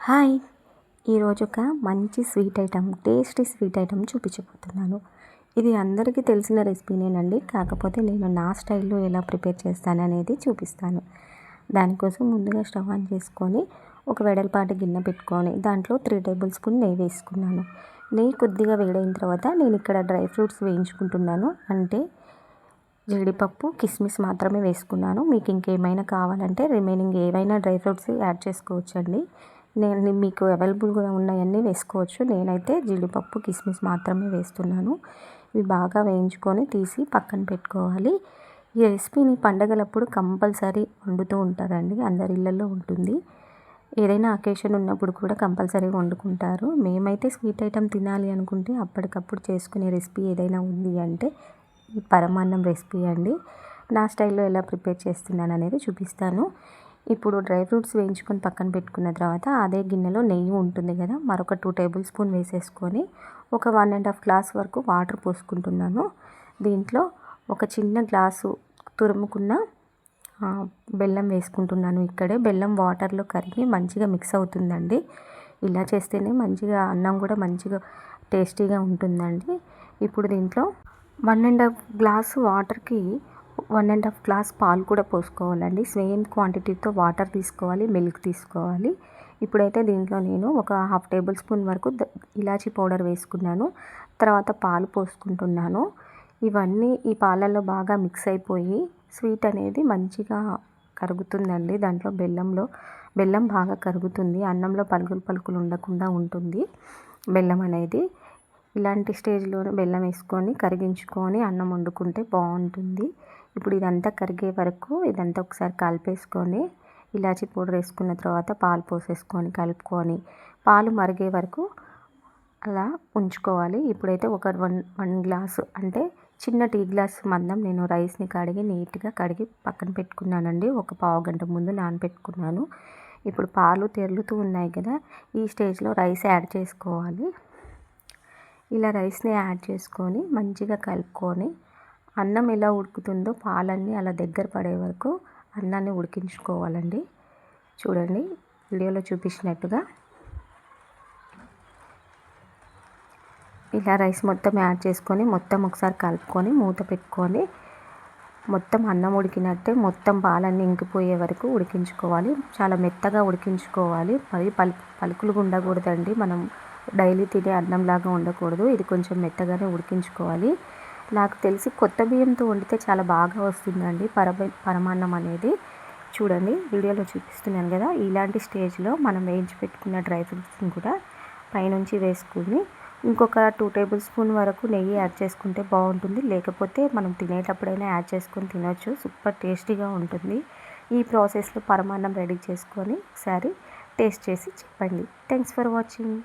Hi, ఈరోజు ఒక మంచి sweet item, tasty sweet item చూపించబోతున్నాను. ఇది అందరికీ తెలిసిన రెసిపీనేనండి. కాకపోతే నేను నా స్టైల్లో ఎలా ప్రిపేర్ చేస్తాననేది చూపిస్తాను. దానికోసం ముందుగా స్టవ్ ఆన్ చేసుకొని ఒక వెడల్పాటి గిన్నె పెట్టుకొని దాంట్లో 3 టేబుల్ స్పూన్ నెయ్యి వేసుకున్నాను. నెయ్యి కొద్దిగా వేడైన తర్వాత నేను ఇక్కడ డ్రై ఫ్రూట్స్ వేయించుకుంటున్నాను. అంటే జీడిపప్పు, కిస్మిస్ మాత్రమే వేసుకున్నాను. మీకు ఇంకేమైనా కావాలంటే రిమైనింగ్ ఏవైనా డ్రై ఫ్రూట్స్ యాడ్ చేసుకోవచ్చండి. నేను మీకు అవైలబుల్గా ఉన్నాయన్నీ వేసుకోవచ్చు. నేనైతే జీడిపప్పు, కిస్మిస్ మాత్రమే వేస్తున్నాను. ఇవి బాగా వేయించుకొని తీసి పక్కన పెట్టుకోవాలి. ఈ రెసిపీని పండగలప్పుడు కంపల్సరీ వండుతూ ఉంటారండి. అందరి ఇళ్ళల్లో ఉంటుంది. ఏదైనా అకేషన్ ఉన్నప్పుడు కూడా కంపల్సరీగా వండుకుంటారు. మేమైతే స్వీట్ ఐటెం తినాలి అనుకుంటే అప్పటికప్పుడు చేసుకునే రెసిపీ ఏదైనా ఉంది అంటే ఈ పరమాన్నం రెసిపీ అండి. నా స్టైల్లో ఎలా ప్రిపేర్ చేస్తున్నాను అనేది చూపిస్తాను. ఇప్పుడు డ్రై ఫ్రూట్స్ వేయించుకొని పక్కన పెట్టుకున్న తర్వాత అదే గిన్నెలో నెయ్యి ఉంటుంది కదా, మరొక 2 టేబుల్ స్పూన్ వేసేసుకొని ఒక 1.5 గ్లాస్ వరకు వాటర్ పోసుకుంటున్నాను. దీంట్లో ఒక చిన్న గ్లాసు తురుముకున్న బెల్లం వేసుకుంటున్నాను. ఇక్కడే బెల్లం వాటర్లో కరిగి మంచిగా మిక్స్ అవుతుందండి. ఇలా చేస్తేనే మంచిగా అన్నం కూడా మంచిగా టేస్టీగా ఉంటుందండి. ఇప్పుడు దీంట్లో 1.5 గ్లాసు వాటర్కి 1.5 గ్లాస్ పాలు కూడా పోసుకోవాలండి. సేమ్ క్వాంటిటీతో వాటర్ తీసుకోవాలి, మిల్క్ తీసుకోవాలి. ఇప్పుడైతే దీంట్లో నేను ఒక 1/2 టేబుల్ స్పూన్ వరకు ఇలాచీ పౌడర్ వేసుకున్నాను. తర్వాత పాలు పోసుకుంటున్నాను. ఇవన్నీ ఈ పాలల్లో బాగా మిక్స్ అయిపోయి స్వీట్ అనేది మంచిగా కరుగుతుందండి. దాంట్లో బెల్లం బాగా కరుగుతుంది. అన్నంలో పలుకులు ఉండకుండా ఉంటుంది బెల్లం అనేది. ఇలాంటి స్టేజ్లోనే బెల్లం వేసుకొని కరిగించుకొని అన్నం వండుకుంటే బాగుంటుంది. ఇప్పుడు ఇదంతా కరిగే వరకు ఇదంతా ఒకసారి కలిపేసుకొని ఇలాచీ పౌడర్ వేసుకున్న తర్వాత పాలు పోసేసుకొని కలుపుకొని పాలు మరిగే వరకు అలా ఉంచుకోవాలి. ఇప్పుడైతే ఒక వన్ గ్లాసు అంటే చిన్న టీ గ్లాస్ మందం నేను రైస్ని నీట్గా కడిగి పక్కన పెట్టుకున్నానండి. ఒక పావు గంట ముందు నానబెట్టుకున్నాను. ఇప్పుడు పాలు తెరులుతూ ఉన్నాయి కదా, ఈ స్టేజ్లో రైస్ యాడ్ చేసుకోవాలి. ఇలా రైస్ని యాడ్ చేసుకొని మంచిగా కలుపుకొని అన్నం ఎలా ఉడుకుతుందో పాలన్నీ అలా దగ్గర పడే వరకు అన్నాన్ని ఉడికించుకోవాలండి. చూడండి వీడియోలో చూపించినట్టుగా ఇలా రైస్ మొత్తం యాడ్ చేసుకొని మొత్తం ఒకసారి కలుపుకొని మూత పెట్టుకొని మొత్తం అన్నం ఉడికినట్టే మొత్తం పాలన్నీ ఇంకిపోయే వరకు ఉడికించుకోవాలి. చాలా మెత్తగా ఉడికించుకోవాలి. మరి పలుకులు ఉండకూడదండి. మనం డైలీ తినే అన్నంలాగా ఉండకూడదు. ఇది కొంచెం మెత్తగానే ఉడికించుకోవాలి. నాకు తెలిసి కొత్త బియ్యంతో వండితే చాలా బాగా వస్తుందండి పరమాన్నం అనేది. చూడండి వీడియోలో చూపిస్తున్నాను కదా, ఇలాంటి స్టేజ్లో మనం వేయించి పెట్టుకున్న డ్రై ఫ్రూట్స్ని కూడా పైనుంచి వేసుకుని ఇంకొక 2 టేబుల్ స్పూన్ వరకు నెయ్యి యాడ్ చేసుకుంటే బాగుంటుంది. లేకపోతే మనం తినేటప్పుడైనా యాడ్ చేసుకొని తినొచ్చు. సూపర్ టేస్టీగా ఉంటుంది. ఈ ప్రాసెస్లో పరమాన్నం రెడీ చేసుకొని ఒకసారి టేస్ట్ చేసి చెప్పండి. Thanks for watching.